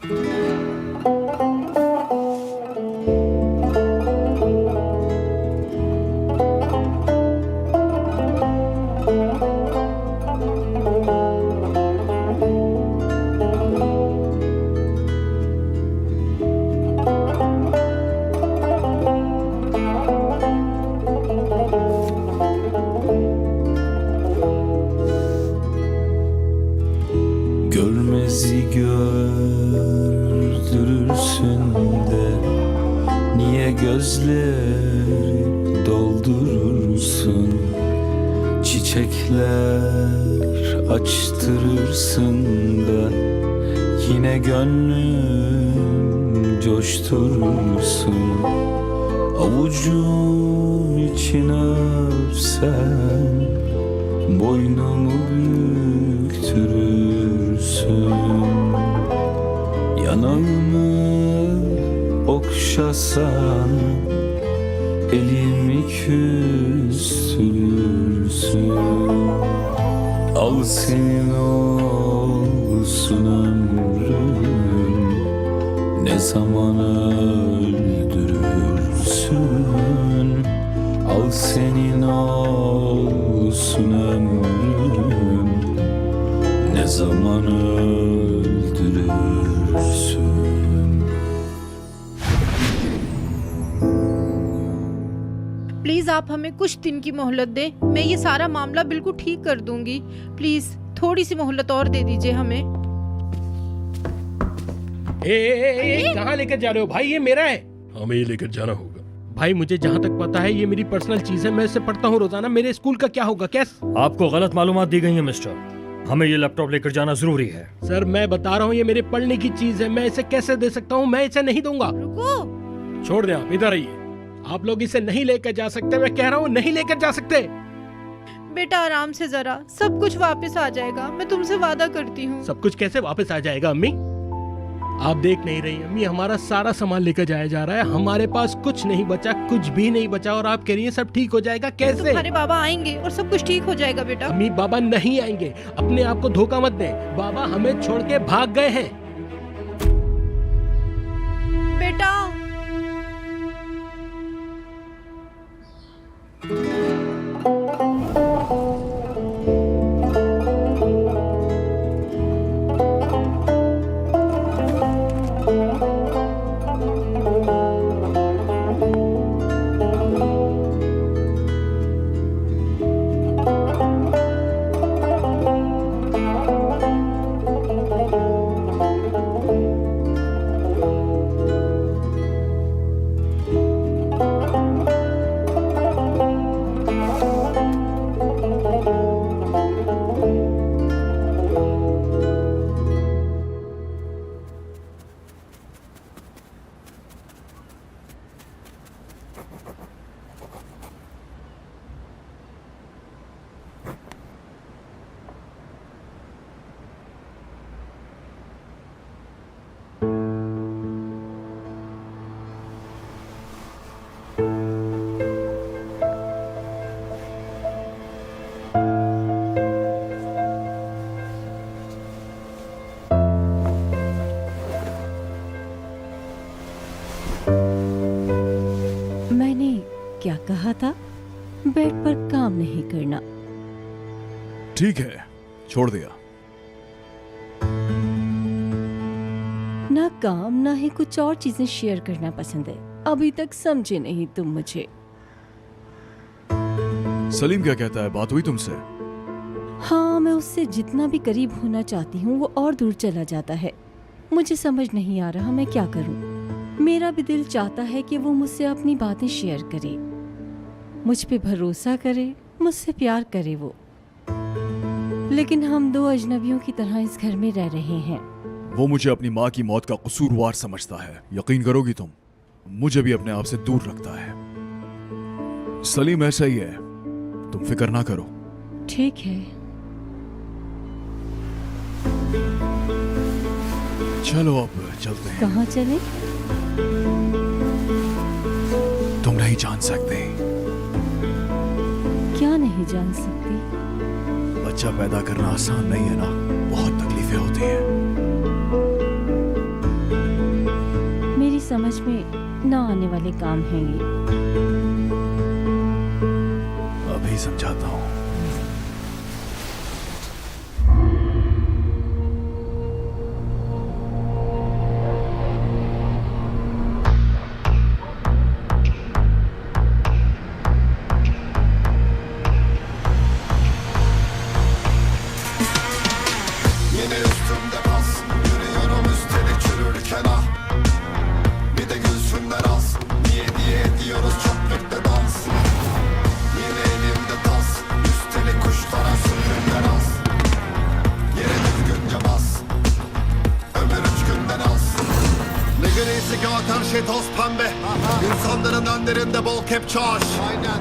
Görmezi gördürürsün de niye gözleri doldurursun? Çiçekler açtırırsın da yine gönlüm coşturursun. Avucun içine öpsen boynumu büktürürsün. Yanağımı okşasan elimi küstürürsün. Al senin olsun ömrüm, ne zaman öldürürsün. Al senin olsun ömrüm, ne zaman öldürürsün. Please आप हमें कुछ दिन की मोहलत दें। मैं ये सारा मामला बिल्कुल ठीक कर दूंगी। प्लीज थोड़ी सी मोहलत और दे दीजिए हमें। कहाँ लेकर जा रहे हो भाई? ये मेरा है। हमें ये लेकर जाना होगा। भाई मुझे जहाँ तक पता है ये मेरी पर्सनल चीज है, मैं इसे पढ़ता हूँ रोजाना। मेरे स्कूल का क्या होगा? कैसे? आपको गलत मालूमात दी गई है मिस्टर। हमें ये लैपटॉप लेकर जाना जरूरी है। सर मैं बता रहा हूँ ये मेरे पढ़ने की चीज है, मैं इसे कैसे दे सकता हूँ? मैं इसे नहीं दूंगा। रुको, छोड़ दें, आप इधर आइए। आप लोग इसे नहीं लेकर जा सकते, मैं कह रहा हूँ नहीं लेकर जा सकते। बेटा आराम से जरा, सब कुछ वापस आ जाएगा, मैं तुमसे वादा करती हूँ। सब कुछ कैसे वापस आ जाएगा अम्मी? आप देख नहीं रही अम्मी, हमारा सारा सामान लेकर जाया जा रहा है, हमारे पास कुछ नहीं बचा, कुछ भी नहीं बचा, और आप कह रही हैं सब ठीक हो जाएगा। कैसे? तुम्हारे बाबा आएंगे और सब कुछ ठीक हो जाएगा बेटा। अम्मी बाबा नहीं आएंगे, अपने आप को धोखा मत दें। बाबा हमें छोड़ के भाग गए हैं। बेटा क्या कहा था? बेड पर काम नहीं करना। ठीक है, छोड़ दिया। ना काम ना ही कुछ और चीजें शेयर करना पसंद है। अभी तक समझे नहीं तुम मुझे। सलीम क्या कहता है? बात हुई तुमसे? हाँ, मैं उससे जितना भी करीब होना चाहती हूँ वो और दूर चला जाता है। मुझे समझ नहीं आ रहा मैं क्या करूँ। मेरा भी दिल चाहता है कि वो मुझसे अपनी बातें शेयर करे, मुझ पे भरोसा करे, मुझसे प्यार करे वो। लेकिन हम दो अजनबियों की तरह इस घर में रह रहे हैं। वो मुझे अपनी माँ की मौत का कसूरवार समझता है। यकीन करोगी तुम, मुझे भी अपने आप से दूर रखता है। सलीम ऐसा ही है, तुम फिक्र ना करो। ठीक है। चलो अब चलते हैं। कहाँ चले? तुम नहीं जान सकते। क्या नहीं जान सकती? बच्चा पैदा करना आसान नहीं है ना, बहुत तकलीफें होती हैं। समझ में ना आने वाले काम हैं ये। अभी समझाता हूँ। Yine üstümde bas, yürüyorum üstelik çürürken ah. Bir de gülsünler az, niye diye ediyoruz çöplükte dans. Yine elimde tas, üstelik kuşlara sürgünler az. Yere düzgünce bas, ömür 3 günden az. Ne grisi kağıt her şey toz pembe. İnsanların önlerinde bol kepçaş.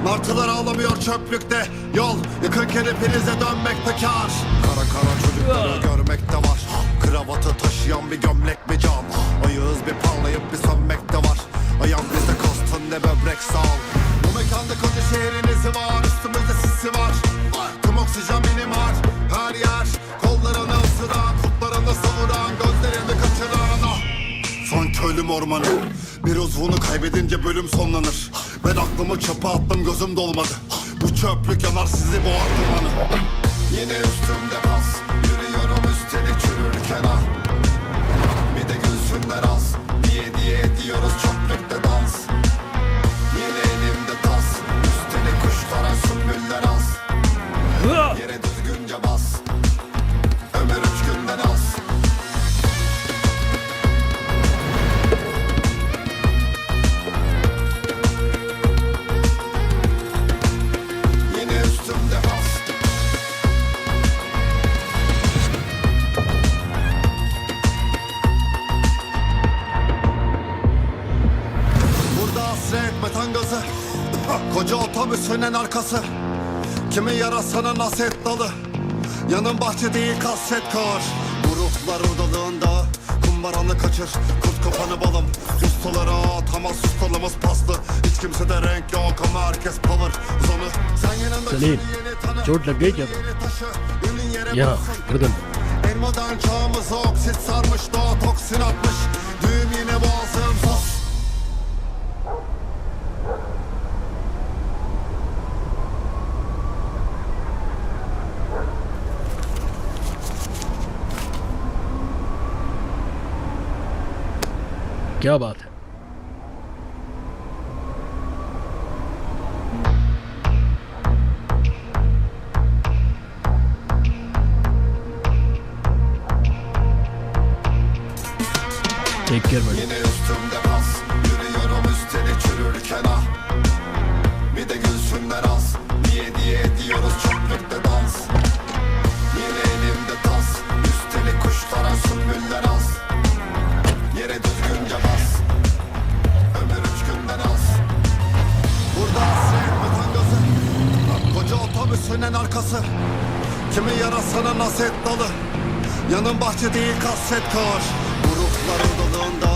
Martılar ağlamıyor çöplükte. Yol yıkırken hepinize dönmekte kar. Kara kara çocukları görmekte var. Kravatı taşıyan bir gömlek mi can? Ayağız bir parlayıp bir sönmekte var. Ayağım bizde kostun ne böbrek sağ ol. Bu mekanda koca şehrin izi var. Üstümüzde sisi var. Tüm oksijen benim var. Her yer kollarını ısıran, kurtlarını savuran, gözlerini kaçıran ah. Sanki ölüm ormanı. Bir uzvunu kaybedince bölüm sonlanır. Ben aklımı çöpe attım gözüm dolmadı. Bu çöplük yanar sizi boğar dumanı. Yine üstümde bas, yürüyorum üstelik çürürken ah. Bir de gülsünler az, diye ediyoruz çöplükte dans. Yine elimde tas, üstelik kuşlara sümbüller az. Yere düzgünce bas, ömür 3 günden az. Yine üstümde bas. Burada hasret metan gazı. Koca otobüsün en arkası. Kimi yarasana naset dalı. Yanın bahçe değil kasvet kır. Gruplar odalığında kumbaranı kaçır. Kurt kafanı balım. Ustalara atamaz ustalımız paslı. Hiç kimsede renk yok ama herkes power zonu. Sen yanında Salim, yeni tanı. चोट लग गई क्या Yeni taşı, ünün yere यहाँ bassın. गर्दन En modern çağımıza oksit sarmış, doğa toksin atmış. Düğüm yine boğazım sus. क्या बात है? Take care madam. Yine üstümde bas, yürüyorum üstelik çürürken ah. Bir de gülsünler az, diye ediyoruz çöplükte dans. Yine elimde tas, üstelik kuşlara sümbüller az. Yere düzgünce bas, ömür 3 günden az. Burada hasret metan gazı. Koca otobüsün en arkası. Kimi yarasana naset dalı. Yanın bahçe değil kasvet kır. Gruplar odalığında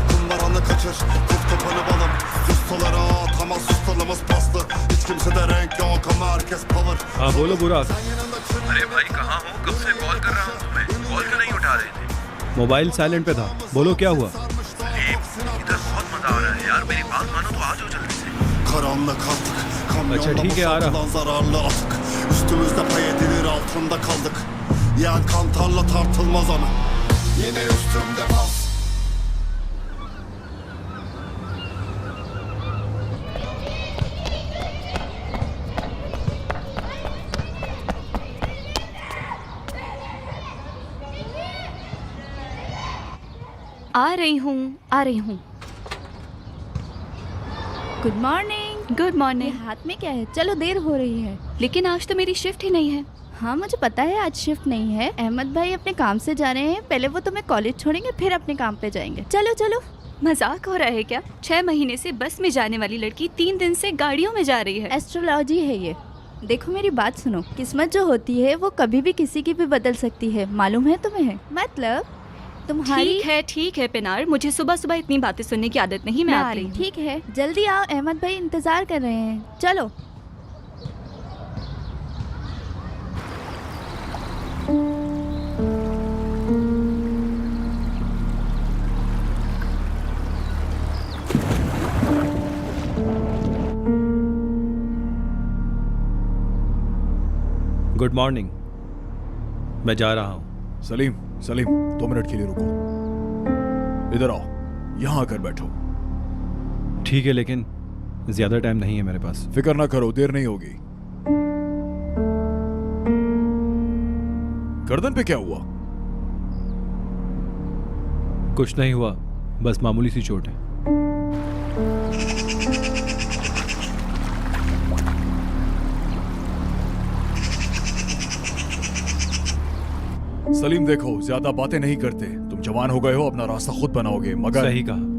kumbaranı kaçır. Kurt kapanı balım. Ustalara atamaz ustalımız paslı. Hiç kimsede renk yok ama herkes power. हाँ बोलो बुराक। अरे भाई कहाँ हो? कब से call कर रहा हूँ तुम्हें, कॉल क्यों नहीं उठा रहे थे? मोबाइल साइलेंट पे था। बोलो क्या हुआ? सलीम, इधर बहुत मजा आ रहा है यार, मेरी बात मानो तो आ जाओ जल्दी से। Karanlık artık. अच्छा, Kamyonda ठीक है, आ रहा। boşaltılan zararlı atık. Üstümüzde pay edilir altında kaldık. Yen kantarla tartılmaz ana. Yine üstümde bas. आ रही हूँ। Good morning. Good morning. हाथ में क्या है? चलो देर हो रही है। लेकिन आज तो मेरी शिफ्ट ही नहीं है। हाँ मुझे पता है आज शिफ्ट नहीं है। अहमद भाई अपने काम से जा रहे हैं, पहले वो तुम्हें कॉलेज छोड़ेंगे फिर अपने काम पे जाएंगे। चलो चलो। मजाक हो रहा है क्या? 6 महीने से बस में जाने वाली लड़की 3 दिन से गाड़ियों में जा रही है। एस्ट्रोलॉजी है ये। देखो मेरी बात सुनो, किस्मत जो होती है वो कभी भी किसी की भी बदल सकती है, मालूम है तुम्हें? मतलब तुम्हारी ठीक है पिनार, मुझे सुबह सुबह इतनी बातें सुनने की आदत नहीं, मैं आ रही हूँ। ठीक है, जल्दी आओ, अहमद भाई इंतजार कर रहे हैं। चलो। मॉर्निंग। मैं जा रहा हूँ। सलीम, सलीम 2 मिनट के लिए रुको। इधर आओ, यहाँ आकर बैठो। ठीक है, लेकिन ज्यादा टाइम नहीं है मेरे पास। फिक्र ना करो, देर नहीं होगी। गर्दन पे क्या हुआ? कुछ नहीं हुआ, बस मामूली सी चोट है। सलीम देखो, ज्यादा बातें नहीं करते। तुम जवान हो गए हो, अपना रास्ता खुद बनाओगे, मगर सही कहा।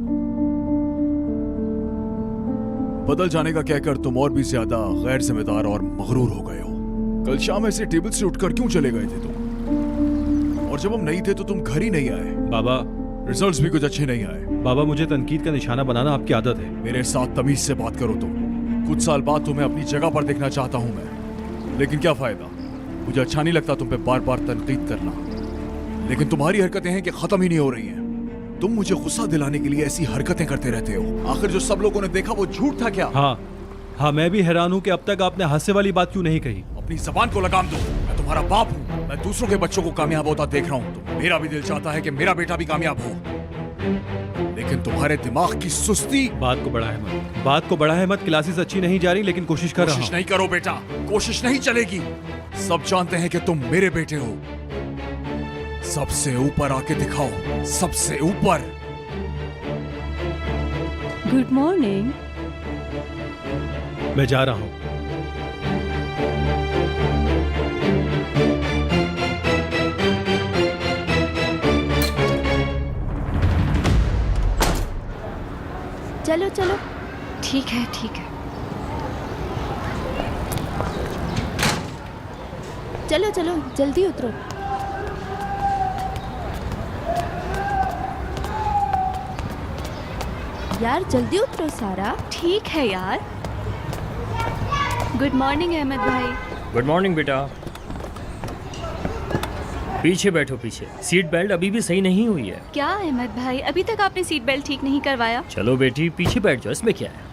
बदल जाने का कहकर तुम और भी ज्यादा गैर जिम्मेदार और मगरूर हो गए हो। कल शाम ऐसे टेबल से उठकर क्यों चले गए थे तुम? और जब हम नहीं थे तो तुम घर ही नहीं आए। बाबा, रिजल्ट्स भी कुछ अच्छे नहीं आए। बाबा मुझे तनकीद का निशाना बनाना आपकी आदत है। मेरे साथ तमीज से बात करो तुम। कुछ साल बाद तुम्हें अपनी जगह पर देखना चाहता हूं मैं, लेकिन क्या फायदा? मुझे अच्छा नहीं लगता तुम पे बार बार तनकीद करना, लेकिन तुम्हारी हरकतें हैं कि खत्म ही नहीं हो रही हैं। तुम मुझे गुस्सा दिलाने के लिए ऐसी हरकतें करते रहते हो। आखिर जो सब लोगों ने देखा वो झूठ था क्या? हाँ, मैं भी हैरान हूँ कि अब तक आपने हास्य वाली बात क्यों नहीं कही। अपनी जबान को लगाम दो। मैं तुम्हारा बाप हूँ। मैं दूसरों के बच्चों को कामयाब होता देख रहा हूँ, तो मेरा भी दिल चाहता है कि मेरा बेटा भी कामयाब हो, लेकिन तुम्हारे दिमाग की सुस्ती। बात को बढ़ाए मत। क्लासेस अच्छी नहीं जा रही, लेकिन कोशिश कर रहा हूँ। कोशिश नहीं करो बेटा, कोशिश नहीं चलेगी। सब जानते हैं कि तुम मेरे बेटे हो। सबसे ऊपर आके दिखाओ, सबसे ऊपर। Good morning. मैं जा रहा हूँ। चलो चलो। ठीक है, ठीक है। चलो चलो, जल्दी उतरो। यार जल्दी उतरो सारा। ठीक है यार। गुड मॉर्निंग अहमद भाई। गुड मॉर्निंग बेटा। पीछे बैठो, पीछे। सीट बेल्ट अभी भी सही नहीं हुई है। क्या अहमद भाई, अभी तक आपने सीट बेल्ट ठीक नहीं करवाया? चलो बेटी, पीछे बैठ जाओ, इसमें क्या है।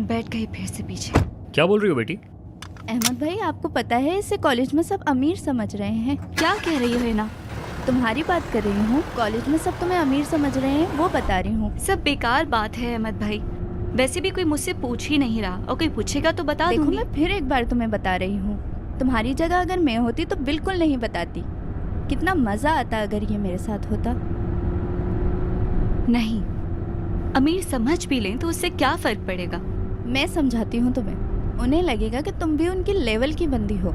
बैठ गई फिर से पीछे। क्या बोल रही हो बेटी? अहमद भाई, आपको पता है इसे कॉलेज में सब अमीर समझ रहे हैं। क्या कह रही हो हिना? तुम्हारी बात कर रही हूँ। कॉलेज में सब तुम्हें अमीर समझ रहे हैं, वो बता रही हूँ। सब बेकार बात है अहमद भाई। वैसे भी कोई मुझसे पूछ ही नहीं रहा, और कोई पूछेगा तो बता देखो, दूंगी। मैं फिर एक बार तुम्हें बता रही हूँ, तुम्हारी जगह अगर मैं होती तो बिल्कुल नहीं बताती। कितना मजा आता अगर ये मेरे साथ होता। नहीं, अमीर समझ भी लें तो उससे क्या फर्क पड़ेगा। मैं समझाती हूँ तुम्हें, उन्हें लगेगा कि तुम भी उनकी लेवल की बंदी हो।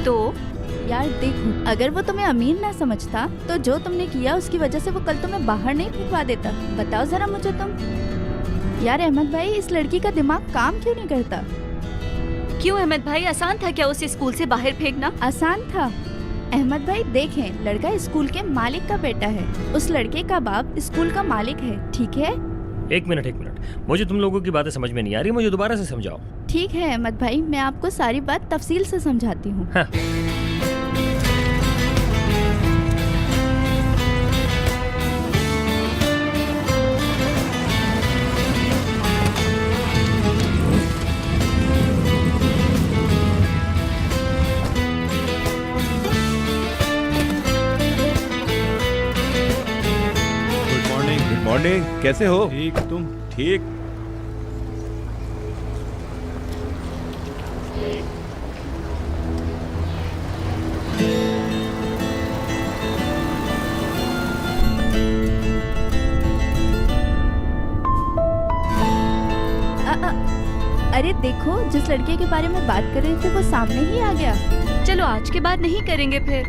तो यार देखो, अगर वो तुम्हें अमीर ना समझता तो जो तुमने किया उसकी वजह से वो कल तुम्हें बाहर नहीं फेंकवा देता। बताओ जरा मुझे तुम। यार अहमद भाई, इस लड़की का दिमाग काम क्यों नहीं करता? क्यों अहमद भाई, आसान था क्या उसे स्कूल से बाहर फेंकना? आसान था अहमद भाई। देखें, लड़का स्कूल के मालिक का बेटा है, उस लड़के का बाप स्कूल का मालिक है, ठीक है? एक मिनट, मुझे तुम लोगों की बातें समझ में नहीं आ रही, मुझे दोबारा से समझाओ। ठीक है अहमद भाई, मैं आपको सारी बात तफसील से समझाती हूँ। हाँ। मॉर्निंग, कैसे हो? ठीक, तुम? ठीक। अरे देखो, जिस लड़के के बारे में बात कर रहे थे वो सामने ही आ गया। चलो आज के बाद नहीं करेंगे फिर।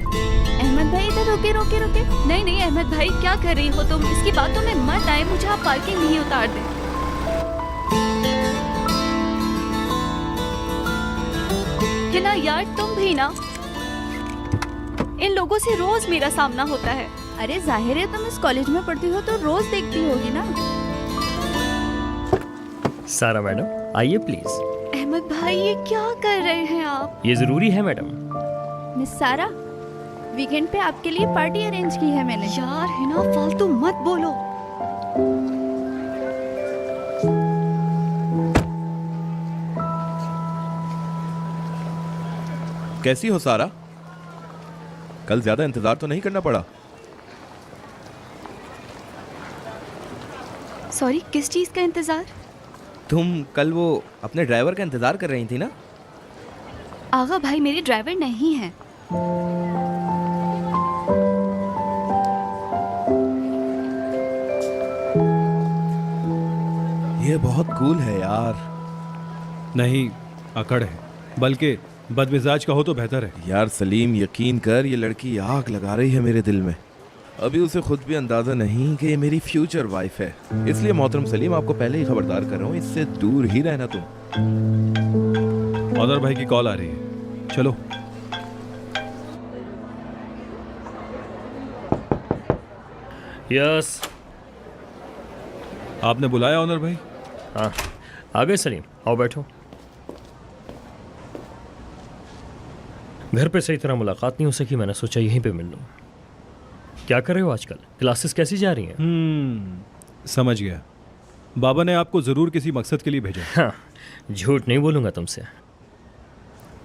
अहमद भाई इधर रोके रोके रोके। नहीं नहीं अहमद भाई, क्या कर रही हो तुम? इसकी बातों में मत आए, मुझे आप पार्किंग नहीं उतार दे। हिना यार, तुम भी ना। इन लोगों से रोज मेरा सामना होता है। अरे जाहिर है तुम इस कॉलेज में पढ़ती हो तो रोज देखती होगी ना। सारा मैडम, आइए प्लीज। अहमद भाई, ये क्या कर रहे हैं आप? ये जरूरी है मैडम। मिस सारा, वीकेंड पे आपके लिए पार्टी अरेंज की है मैंने। यार हिना, फालतू मत बोलो। कैसी हो सारा? कल ज्यादा इंतजार तो नहीं करना पड़ा? सॉरी, किस चीज़ का इंतज़ार? तुम कल वो अपने ड्राइवर का इंतजार कर रही थी ना? आगा भाई मेरे ड्राइवर नहीं हैं। ये बहुत कूल है यार। नहीं, अकड़ है, बल्कि बदमिजाज का हो तो बेहतर है। यार सलीम, यकीन कर, ये लड़की आग लगा रही है मेरे दिल में। अभी उसे खुद भी अंदाजा नहीं कि ये मेरी फ्यूचर वाइफ है। इसलिए मोहतरम सलीम, आपको पहले ही खबरदार कर रहा हूँ, इससे दूर ही रहना तुम। ऑनर भाई की कॉल आ रही है, चलो। यस, आपने बुलाया ऑनर भाई? हाँ, आ गए सलीम, आओ बैठो। घर पे सही तरह मुलाकात नहीं हो सकी, मैंने सोचा यहीं पे मिल लूँ। क्या कर रहे हो आजकल? क्लासेस कैसी जा रही हैं? समझ गया। बाबा ने आपको ज़रूर किसी मकसद के लिए भेजा। हाँ, झूठ नहीं बोलूँगा तुमसे।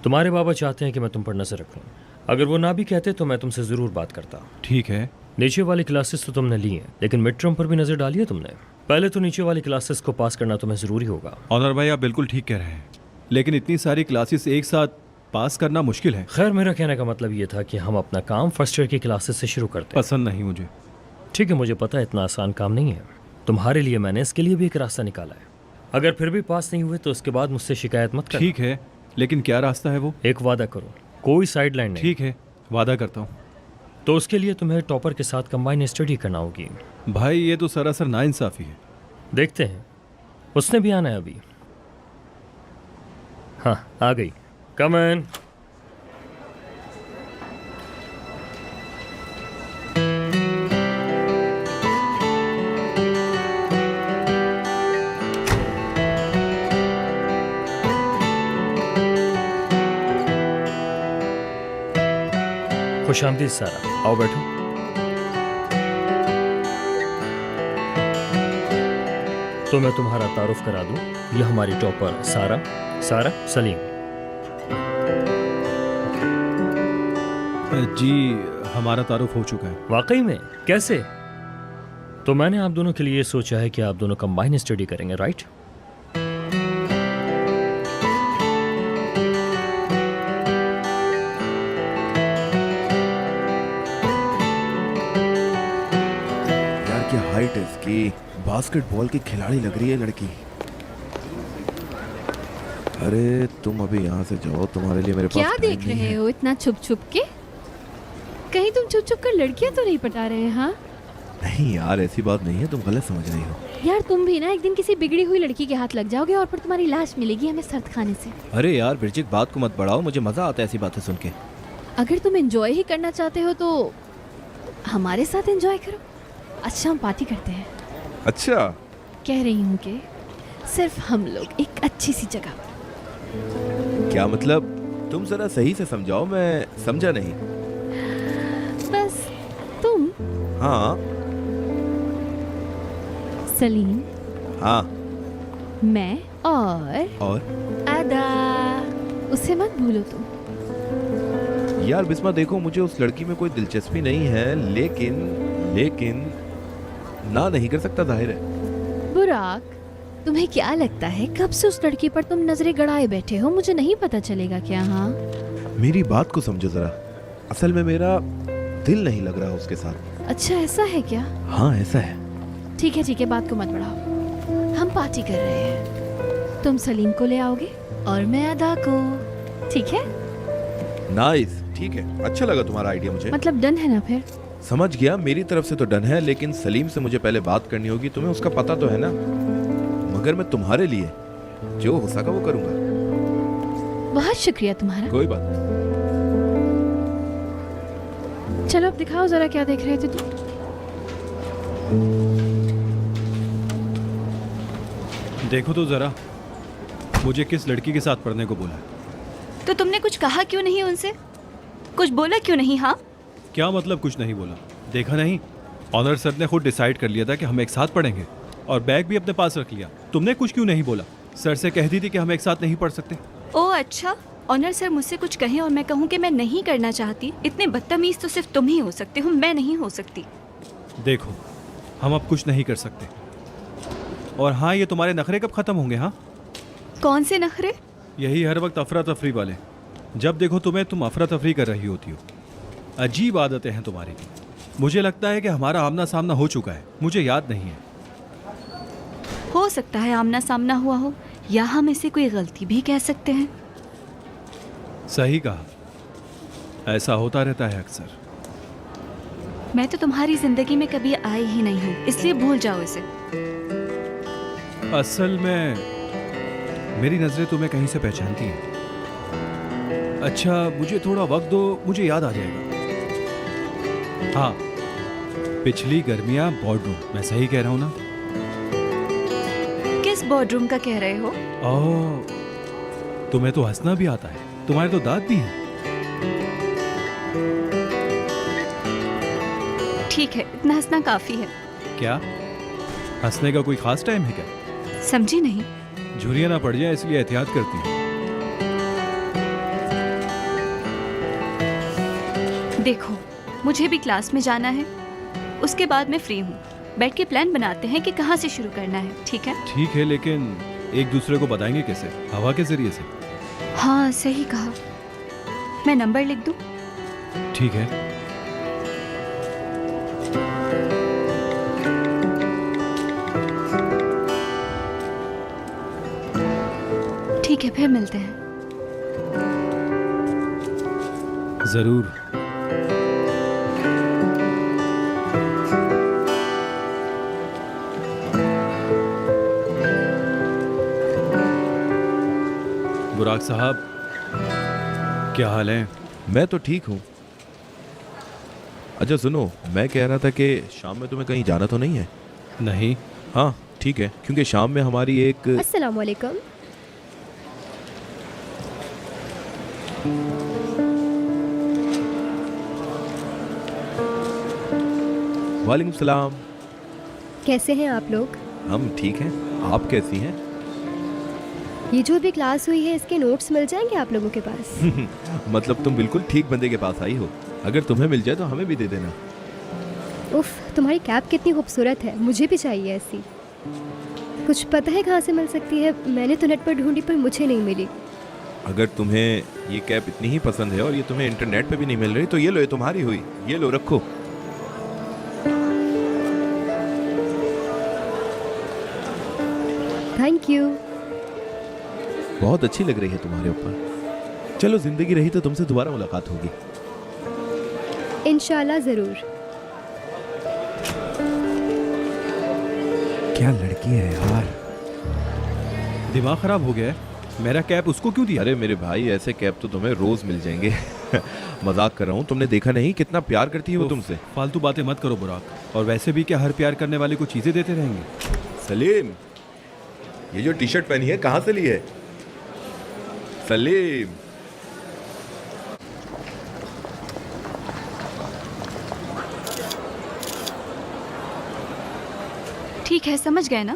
तुम्हारे बाबा चाहते हैं कि मैं तुम पर नजर रखूँ। अगर वो ना भी कहते तो मैं तुमसे ज़रूर बात करता। ठीक है। नीचे वाली क्लासेस तो तुमने ली हैं, लेकिन मिड टर्म पर भी नज़र डाली है तुमने? पहले तो नीचे वाली क्लासेस को पास करना तुम्हें ज़रूरी होगा। ऑनर भाई, आप बिल्कुल ठीक कह रहे हैं, लेकिन इतनी सारी क्लासेस एक साथ पास करना मुश्किल है। खैर, मेरा कहने का मतलब ये था कि हम अपना काम फर्स्ट ईयर की क्लासेस से शुरू करते हैं। पसंद नहीं मुझे। ठीक है, मुझे पता है इतना आसान काम नहीं है। तुम्हारे लिए मैंने इसके लिए भी एक रास्ता निकाला है। अगर फिर भी पास नहीं हुए तो उसके बाद मुझसे शिकायत मत करना। ठीक है, लेकिन क्या रास्ता है वो? एक वादा करो, कोई साइड लाइन नहीं। ठीक है, वादा करता हूँ। तो उसके लिए तुम्हें टॉपर के साथ कंबाइन स्टडी करना होगी। भाई, ये तो सरासर नाइंसाफी है। देखते हैं, उसने भी आना है अभी। हाँ, आ गई। कम इन। खुशामदीद सारा, आओ बैठो। तो मैं तुम्हारा तारुफ करा दूं, ये हमारी टॉपर सारा। सारा, सलीम। जी, हमारा तारुफ हो चुका है। वाकई में? कैसे? तो मैंने आप दोनों के लिए सोचा है कि आप दोनों कंबाइन स्टडी करेंगे, राइट? हाइट इसकी, बास्केटबॉल की खिलाड़ी लग रही है लड़की। अरे तुम अभी यहाँ से जाओ, तुम्हारे लिए मेरे पास क्या देख रहे हो इतना छुप छुप के? कहीं तुम छुप छुप कर लड़कियां तो नहीं पटा रहे हैं? हाँ नहीं यार, ऐसी बात नहीं है, तुम गलत समझ रही हो। यार, तुम भी ना एक दिन किसी बिगड़ी हुई लड़की के हाथ लग जाओगे और फिर तुम्हारी लाश मिलेगी हमें सर्द खाने से। अरे यार बिरजिक, बात को मत बढ़ाओ, मुझे मजा आता है ऐसी बातें सुन के। अगर तुम एंजॉय ही करना चाहते हो तो हमारे साथ एंजॉय करो। अच्छा, हम पार्टी करते हैं। अच्छा, कह रही हूँ कि सिर्फ हम लोग एक अच्छी सी जगह पर। क्या मतलब? तुम जरा सही से समझाओ, मैं समझा नहीं। बस तुम, हाँ सलीम, हाँ, मैं और अदा, उसे मत भूलो तुम। यार बिस्मा, देखो मुझे उस लड़की में कोई दिलचस्पी नहीं है, लेकिन ना नहीं कर सकता, जाहिर है। बुराक, तुम्हें क्या लगता है कब से उस लड़की पर तुम नजरें गड़ाए बैठे हो? मुझे नहीं पता चलेगा क्या? हाँ, मेरी बात को समझो जरा। असल में मेरा दिल नहीं लग रहा उसके साथ। अच्छा, ऐसा है क्या? हाँ, ऐसा है। ठीक है, बात को मत बढ़ाओ। हम पार्टी कर रहे हैं, तुम सलीम को ले आओगे और मैं अदा को, ठीक है? नाइस, ठीक है, अच्छा लगा तुम्हारा आइडिया मुझे। मतलब डन है ना फिर? समझ गया, मेरी तरफ से तो डन है, लेकिन सलीम से मुझे पहले बात करनी होगी। तुम्हें उसका पता तो है ना? मगर मैं तुम्हारे लिए जो हो सका वो करूंगा। बहुत शुक्रिया तुम्हारा। कोई बात नहीं। चलो अब दिखाओ जरा, क्या देख रहे थे तुम? देखो तो जरा, मुझे किस लड़की के साथ पढ़ने को बोला। तो तुमने कुछ कहा क्यों नहीं उनसे? कुछ बोला क्यों नहीं? हाँ, क्या मतलब कुछ नहीं बोला? देखा नहीं, ऑनर सर ने खुद डिसाइड कर लिया था कि हम एक साथ पढ़ेंगे और बैग भी अपने पास रख लिया। तुमने कुछ क्यों नहीं बोला? सर से कह दी थी कि हम एक साथ नहीं पढ़ सकते। ओ अच्छा, ऑनर सर मुझसे कुछ कहें और मैं कहूँ कि मैं नहीं करना चाहती, इतने बदतमीज तो सिर्फ तुम ही हो सकते हो, मैं नहीं हो सकती। देखो, हम अब कुछ नहीं कर सकते। और हाँ, ये तुम्हारे नखरे कब खत्म होंगे? हाँ, कौन से नखरे? यही हर वक्त अफरा तफरी वाले। जब देखो तुम्हें, तुम अफरा तफरी कर रही होती हो। अजीब आदतें हैं तुम्हारी। मुझे लगता है कि हमारा आमना सामना हो चुका है, मुझे याद नहीं है। हो सकता है आमना सामना हुआ हो, या हम इसे कोई गलती भी कह सकते हैं। सही कहा, ऐसा होता रहता है अक्सर। मैं तो तुम्हारी जिंदगी में कभी आई ही नहीं हूँ, इसलिए भूल जाओ इसे। असल में मेरी नजरें तुम्हें कहीं से पहचानती हैं। अच्छा, मुझे थोड़ा वक्त दो, मुझे याद आ जाएगा। हाँ, पिछली गर्मियां बोर्डरूम, मैं सही कह रहा हूँ ना? किस बोर्डरूम का कह रहे हो? ओह, तुम्हें तो हंसना भी आता है, तुम्हारे तो दांत भी हैं। ठीक है, इतना हंसना काफी है। क्या हंसने का कोई खास टाइम है क्या? समझी नहीं। झुर्रियां ना पड़ जाए इसलिए एहतियात करती हूँ। देखो, मुझे भी क्लास में जाना है, उसके बाद मैं फ्री हूँ। बैठ के प्लान बनाते हैं कि कहाँ से शुरू करना है, ठीक है? ठीक है, लेकिन एक दूसरे को बताएंगे कैसे? हवा के जरिए से? हाँ, सही कहा। मैं नंबर लिख दूँ? ठीक है। ठीक है, फिर मिलते हैं। जरूर। बुराक साहब, क्या हाल है? मैं तो ठीक हूँ। अच्छा सुनो, मैं कह रहा था कि शाम में तुम्हें कहीं जाना तो नहीं है? नहीं। हाँ ठीक है, क्योंकि शाम में हमारी एक अस्सलाम वालेकुम। वालेकुम सलाम। कैसे हैं आप लोग? हम ठीक हैं, आप कैसी हैं? ये जो भी क्लास हुई है, इसके नोट्स मिल जाएंगे आप लोगों के पास? मतलब तुम बिल्कुल ठीक बंदे के पास आई हो। अगर तुम्हें मिल जाए तो हमें भी दे देना। उफ, तुम्हारी कैप कितनी खूबसूरत है, मुझे भी चाहिए ऐसी। कुछ पता है कहाँ से मिल सकती है? मैंने तो नेट पर ढूंढी पर मुझे नहीं मिली। अगर तुम्हें ये कैप इतनी ही पसंद है और ये तुम्हें इंटरनेट पे भी नहीं मिल रही तो ये लो, ये तुम्हारी हुई। ये लो, रखो। Thank you. बहुत अच्छी लग रही है तुम्हारे ऊपर। चलो, जिंदगी रही तो तुमसे दोबारा मुलाकात होगी। इंशाल्लाह जरूर। क्या लड़की है यार। दिमाग खराब हो गया है। मेरा कैप उसको क्यों दिया? अरे मेरे भाई, ऐसे कैप तो तुम्हें रोज मिल जाएंगे। मजाक कर रहा हूँ। तुमने देखा नहीं कितना प्यार करती है वो तुमसे। फालतू बातें मत करो बुराक। और वैसे भी क्या हर प्यार करने वाले को चीजें देते रहेंगे? सलीम, ये जो टी शर्ट पहनी है कहाँ से ली है? सलीम, ठीक है, समझ गए ना?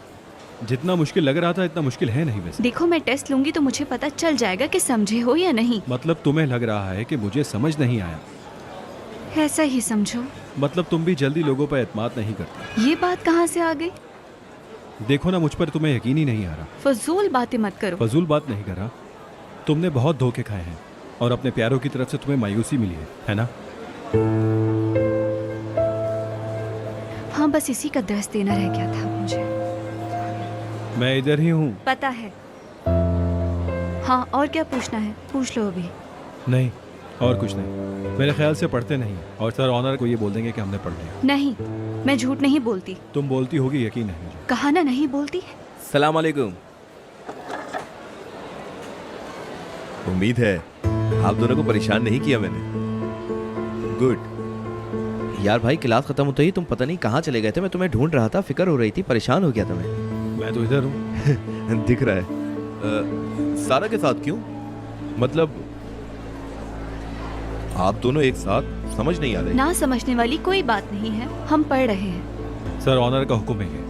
जितना मुश्किल लग रहा था इतना मुश्किल है नहीं वैसे। देखो, मैं टेस्ट लूंगी तो मुझे पता चल जाएगा कि समझे हो या नहीं। मतलब तुम्हें लग रहा है कि मुझे समझ नहीं आया? ऐसा ही समझो। मतलब तुम भी जल्दी लोगों पर एतमाद नहीं करती। ये बात कहाँ से आ गई? देखो ना, मुझ पर तुम्हें यकीन ही नहीं आ रहा। फजूल बातें मत करो। फजूल बात नहीं कर रहा। तुमने बहुत धोखे खाए हैं और अपने प्यारों की तरफ से तुम्हें मायूसी मिली है ना? हाँ, बस इसी का दर्स देना रह गया था मुझे। मैं इधर ही हूँ। पता है। हाँ, और क्या पूछना है? पूछ लो अभी। नहीं, और कुछ नहीं। मेरे ख्याल से पढ़ते नहीं, और सर ऑनर को ये बोल देंगे कि हमने पढ़ लिया। नहीं, मैं झूठ नहीं बोलती। तुम बोलती होगी, यकीन है मुझे। कहा ना नहीं बोलती। सलाम अलैकुम। उम्मीद है आप दोनों को परेशान नहीं किया मैंने। गुड। यार भाई, क्लास खत्म होते ही तुम पता नहीं कहाँ चले गए थे। मैं तुम्हें ढूंढ रहा था, फिक्र हो रही थी, परेशान हो गया था मैं तो इधर हूँ। दिख रहा है। सारा के साथ क्यों? मतलब आप दोनों एक साथ? समझ नहीं आ रही। ना समझने वाली कोई बात नहीं है, हम पढ़ रहे हैं। सर ऑनर का हुक्म है ये।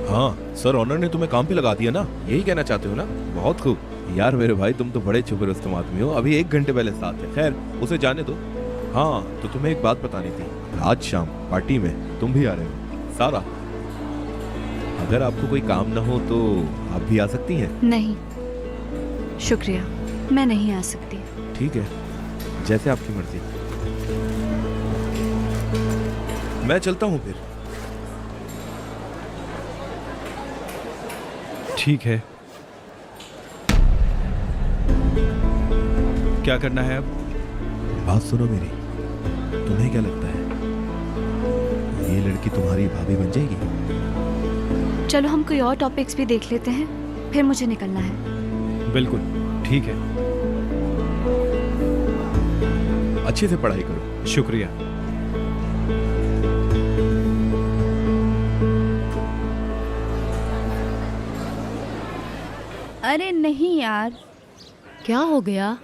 हाँ सर, ऑनर ने तुम्हें काम पे लगा दिया ना, यही कहना चाहते हो ना? बहुत खूब यार मेरे भाई, तुम तो बड़े छुपे रुस्तम आदमी हो। अभी 1 घंटे पहले साथ है, खैर उसे जाने दो। हाँ तो तुम्हें एक बात बतानी थी, आज शाम पार्टी में तुम भी आ रहे हो सारा। अगर आपको कोई काम ना हो तो आप भी आ सकती हैं। नहीं शुक्रिया, मैं नहीं आ सकती। ठीक है, जैसे आपकी मर्जी। मैं चलता हूँ फिर। ठीक है, क्या करना है अब? बात सुनो मेरी, तुम्हें क्या लगता है ये लड़की तुम्हारी भाभी बन जाएगी? चलो हम कोई और टॉपिक्स भी देख लेते हैं, फिर मुझे निकलना है। बिल्कुल ठीक है। अच्छे से पढ़ाई करो। शुक्रिया। अरे नहीं यार, क्या हो गया?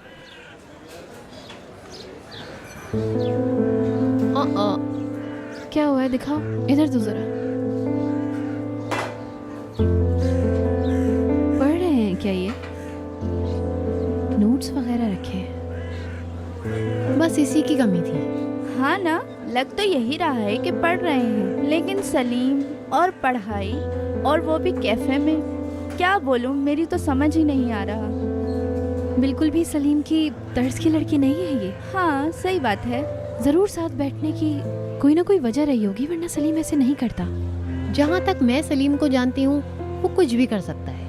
क्या हुआ है, दिखाओ इधर तो जरा। पढ़ रहे हैं क्या ये? नोट्स वगैरह रखे हैं? बस इसी की कमी थी। हाँ ना, लग तो यही रहा है कि पढ़ रहे हैं, लेकिन सलीम और पढ़ाई, और वो भी कैफे में। क्या बोलूं, मेरी तो समझ ही नहीं आ रहा। बिल्कुल भी सलीम की तर्ज की लड़की नहीं है ये। हाँ सही बात है। जरूर साथ बैठने की कोई ना कोई वजह रही होगी, वरना सलीम ऐसे नहीं करता। जहाँ तक मैं सलीम को जानती हूँ, वो कुछ भी कर सकता है।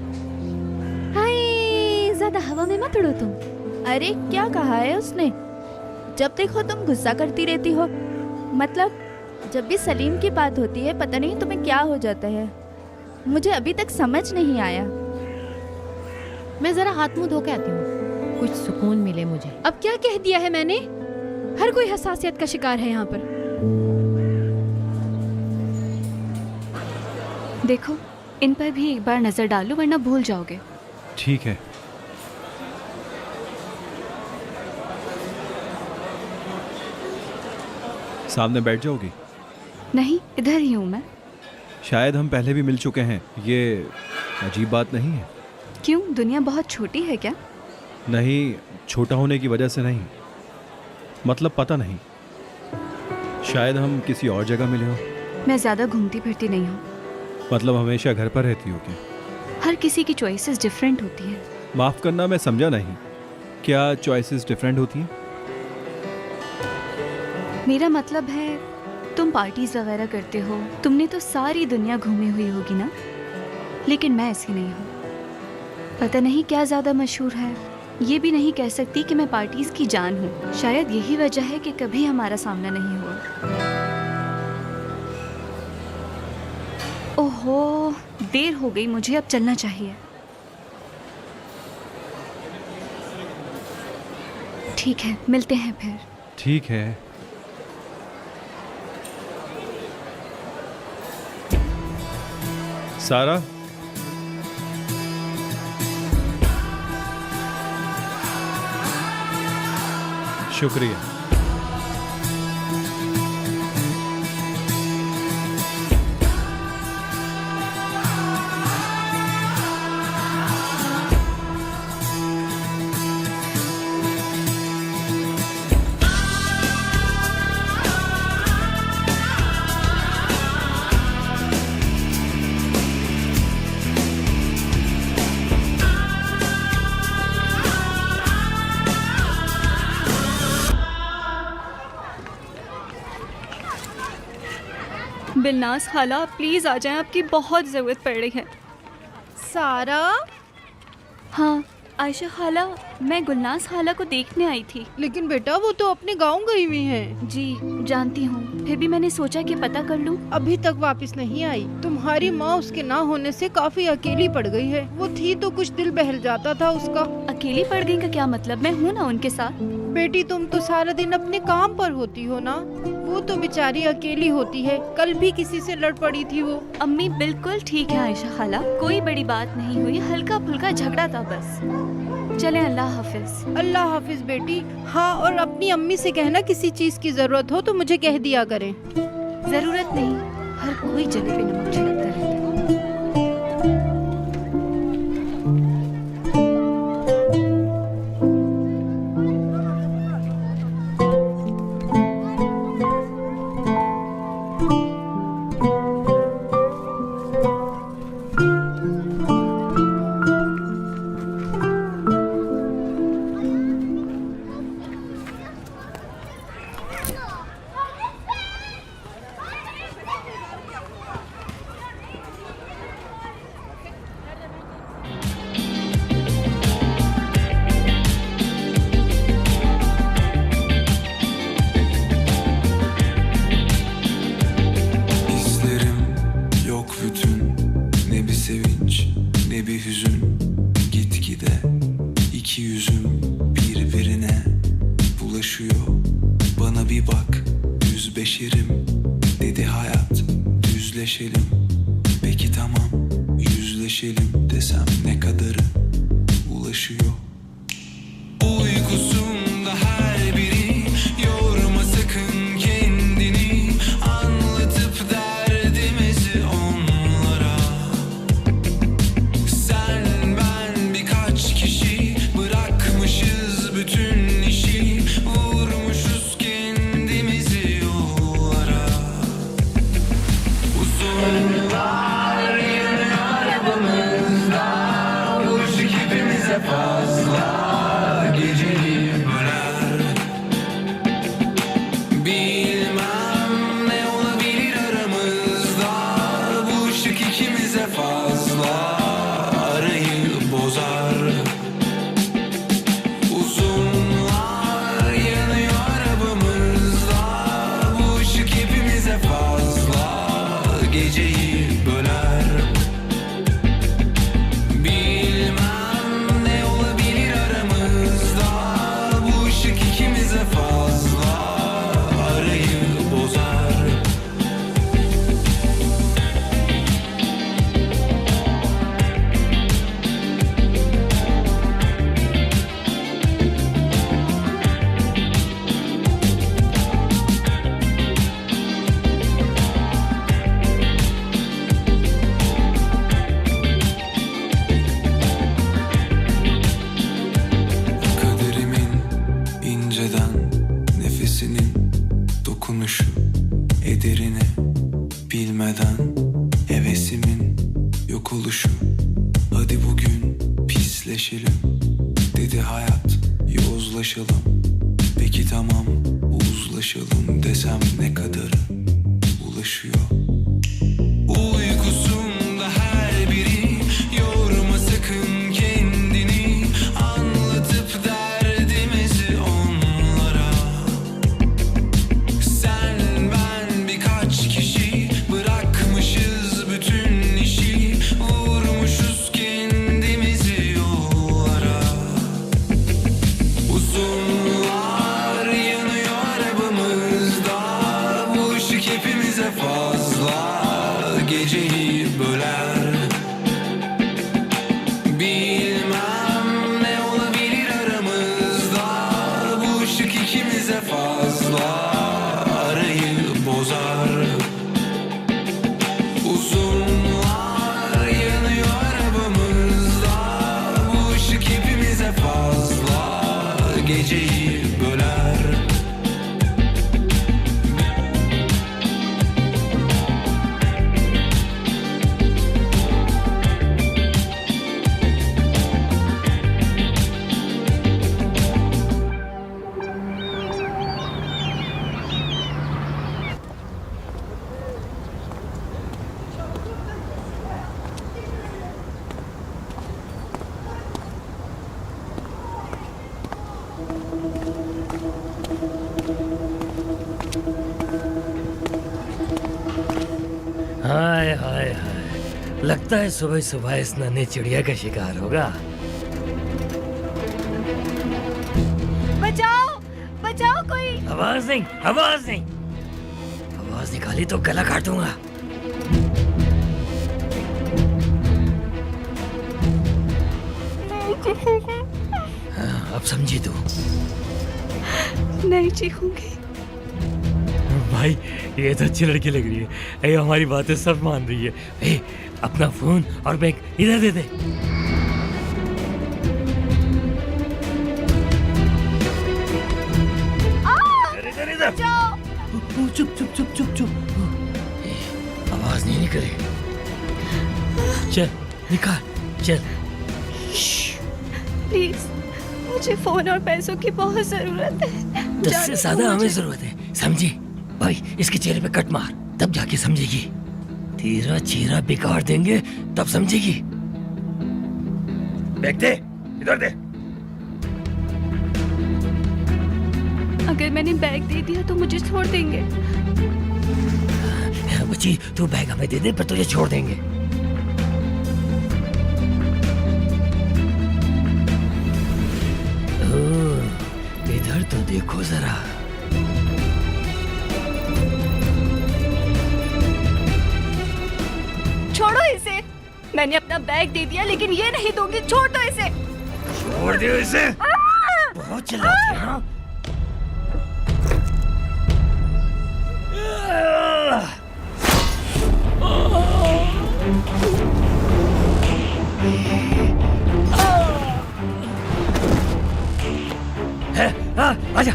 हाय, ज्यादा हवा में मत उड़ो तुम। अरे क्या कहा है उसने? जब देखो तुम गुस्सा करती रहती हो। मतलब जब भी सलीम की बात होती है, पता नहीं तुम्हें क्या हो जाता है। मुझे अभी तक समझ नहीं आया। मैं जरा हाथ मुंह धो के आती हूँ, कुछ सुकून मिले मुझे। अब क्या कह दिया है मैंने? हर कोई हसासियत का शिकार है यहाँ पर। देखो इन पर भी एक बार नजर डालो, वरना भूल जाओगे। ठीक है। सामने बैठ जाओगी? नहीं, इधर ही हूँ मैं। शायद हम पहले भी मिल चुके हैं, ये अजीब बात नहीं है। क्यों, दुनिया बहुत छोटी है क्या? नहीं, छोटा होने की वजह से नहीं, मतलब पता नहीं, शायद हम किसी और जगह मिले हो। मैं ज़्यादा घूमती फिरती नहीं हूँ। मतलब हमेशा घर पर रहती हो क्या? हर किसी की चॉइसेस डिफरेंट होती हैं। माफ़ करना, मैं समझा नहीं। क्या चॉइसेस डिफरेंट होती हैं? मेरा मतलब है तुम पार्टीज वगैरह करते हो, तुमने तो सारी दुनिया घूमी हुई होगी ना, लेकिन मैं ऐसी नहीं हूँ। पता नहीं क्या ज़्यादा मशहूर है, ये भी नहीं कह सकती कि मैं पार्टीज की जान हूँ। शायद यही वजह है कि कभी हमारा सामना नहीं हुआ। ओहो, देर हो गई, मुझे अब चलना चाहिए। ठीक है, मिलते हैं फिर। ठीक है। सारा, शुक्रिया। बिलनास खाला, प्लीज़ आ जाएं, आपकी बहुत ज़रूरत पड़ रही है। सारा? हाँ आयशा खाला, मैं गुलनास खाला को देखने आई थी। लेकिन बेटा वो तो अपने गांव गई हुई हैं। जी जानती हूँ, फिर भी मैंने सोचा कि पता कर लूँ। अभी तक वापस नहीं आई। तुम्हारी माँ उसके ना होने से काफी अकेली पड़ गई है। वो थी तो कुछ दिल बहल जाता था उसका। अकेली पड़ गई का क्या मतलब? मैं हूँ ना उनके साथ। बेटी तुम तो सारा दिन अपने काम पर होती हो ना, वो तो बेचारी अकेली होती है। कल भी किसी से लड़ पड़ी थी वो। अम्मी बिल्कुल ठीक है आयशा खाला, कोई बड़ी बात नहीं हुई, हल्का फुल्का झगड़ा था बस। चले, अल्लाह हाफिज। अल्लाह हाफिज बेटी। हाँ, और अपनी अम्मी से कहना किसी चीज की जरूरत हो तो मुझे कह दिया करें। जरूरत नहीं, हर कोई जले पे नमक छिड़कता रहता है। yüzleşelim. Peki tamam, yüzleşelim desem ne kadarı ulaşıyor? Uykusunda her biri yorma sakın kendini, anlatıp derdimizi onlara. Sen ben birkaç kişi bırakmışız bütün işi, vurmuşuz kendimizi yollara. Uzunlar yanıyor arabamızda, bu ışık hepimize fazla. Geceyi böler, bilmem ne olabilir aramızda, bu ışık ikimize fazla, arayı bozar. Uzunlar yanıyor arabamızda, bu ışık hepimize fazla, geceyi böler. Bilmem ne olabilir aramızda, bu ışık ikimize fazla, arayı bozar. Kaderimin inceden nefesinin dokunuşu ederine, bilmeden hevesimin yok oluşu. Hadi bugün pisleşelim dedi hayat, yozlaşalım. Peki tamam, uzlaşalım desem ne kadarı ulaşıyor? Uykusunda her biri yorma sakın kendini, anlatıp derdimizi onlara. Sen ben birkaç kişi bırakmışız bütün işi, vurmuşuz kendimizi yollara. Uzunlar yanıyor arabamızda, bu ışık hepimize fazla, geceyi böler. Bilmem ne olabilir aramızda, bu ışık ikimize fazla, arayı bozar. Uzunlar yanıyor arabamızda, bu ışık hepimize fazla, geceyi böler. हाय हाय हाय, लगता है सुबह सुबह इस नन्हे चिड़िया का शिकार होगा। बचाओ बचाओ कोई। आवाज नहीं, आवाज नहीं, आवाज निकाली तो गला काटूंगा। हाँ, अब समझी तू? नहीं चीखूंगी। भाई ये तो अच्छी लड़की लग रही है, ये हमारी बातें सब मान रही है। ए, अपना फोन और बैग इधर दे दे। इधर इधर चुप चुप चुप चुप चुप, आवाज नहीं निकले। चल निकाल चल। प्लीज, मुझे फोन और पैसों की बहुत जरूरत है। 10 से ज्यादा हमें जरूरत है, समझी? भाई इसके चेहरे पे कट मार, तब जाके समझेगी। तेरा चेहरा बिगाड़ देंगे तब समझेगी। बैग दे, इधर दे। अगर मैंने बैग दे दिया तो मुझे छोड़ देंगे। बच्ची तू बैग हमें दे दे, पर तुझे छोड़ देंगे। इधर तो देखो जरा। मैंने अपना बैग दे दिया लेकिन ये नहीं दोगे, छोड़ दो इसे। छोड़ दियो इसे। बहुत चिल्लाती है ना। आजा।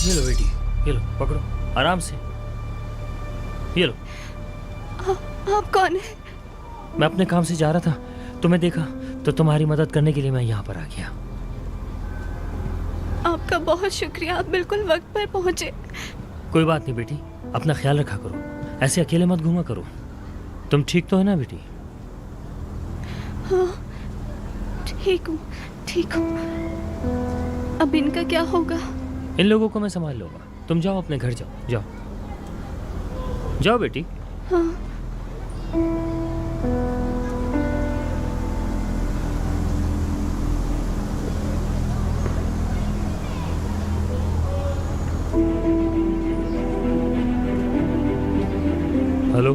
ये लो बेटी, ये लो पकड़ो आराम से। ये लो। आप कौन है? मैं अपने काम से जा रहा था, तुम्हें देखा तो तुम्हारी मदद करने के लिए मैं यहाँ पर आ गया। आपका बहुत शुक्रिया, आप बिल्कुल वक्त पर पहुँचे। कोई बात नहीं बेटी, अपना ख्याल रखा करो, ऐसे अकेले मत घूमा करो। तुम ठीक तो है ना बेटी? हाँ ठीक हूँ, ठीक हूँ। अब इनका क्या होगा? इन लोगों को मैं संभाल लूंगा, तुम जाओ अपने घर, जाओ जाओ जाओ बेटी। हाँ। हेलो,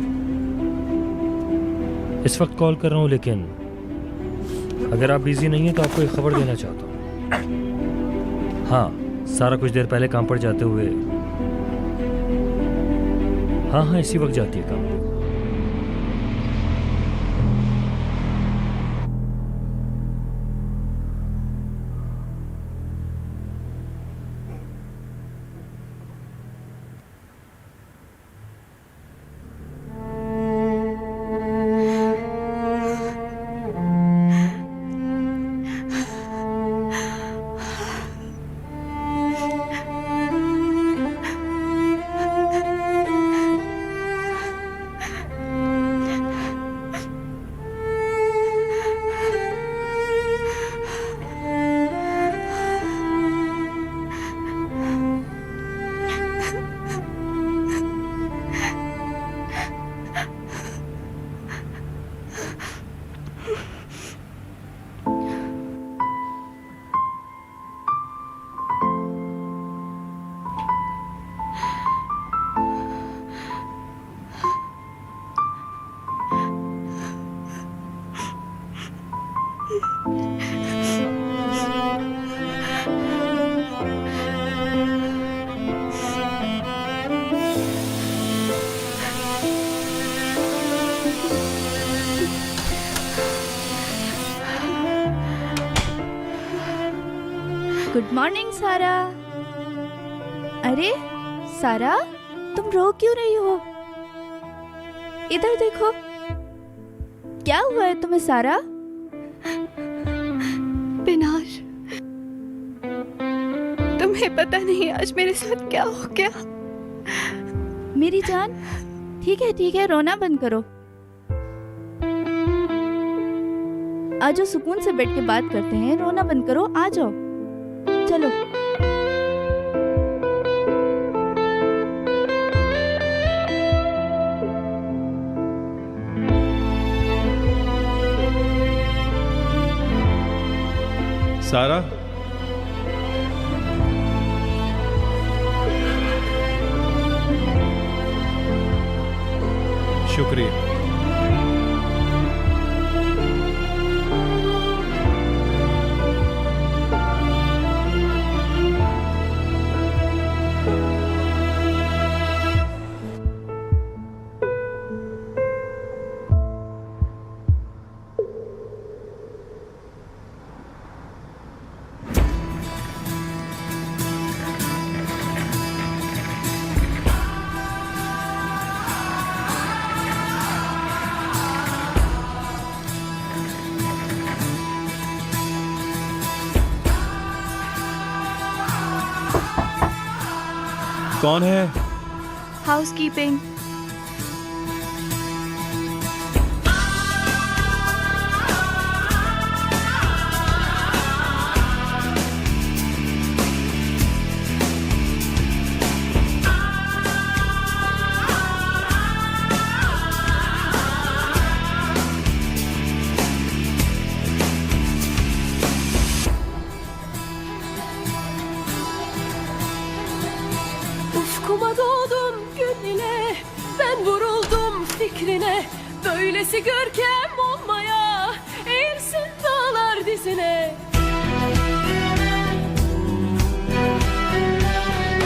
इस वक्त कॉल कर रहा हूँ, लेकिन अगर आप बिजी नहीं है तो आपको एक खबर देना चाहता हूँ। हाँ, सारा कुछ देर पहले काम पर जाते हुए, हाँ इसी वक्त जाती है काम पे। गुड मॉर्निंग सारा। अरे सारा, तुम रो क्यों रही हो? इधर देखो, क्या हुआ है तुम्हें सारा? बिनाश, तुम्हें पता नहीं आज मेरे साथ क्या हो गया। मेरी जान, ठीक है, रोना बंद करो। आ जाओ, सुकून से बैठ के बात करते हैं। रोना बंद करो, आ जाओ, चलो। सारा, शुक्रिया। कौन है? Housekeeping. Uykuma doğdum gün ile, ben vuruldum fikrine. Böylesi görkem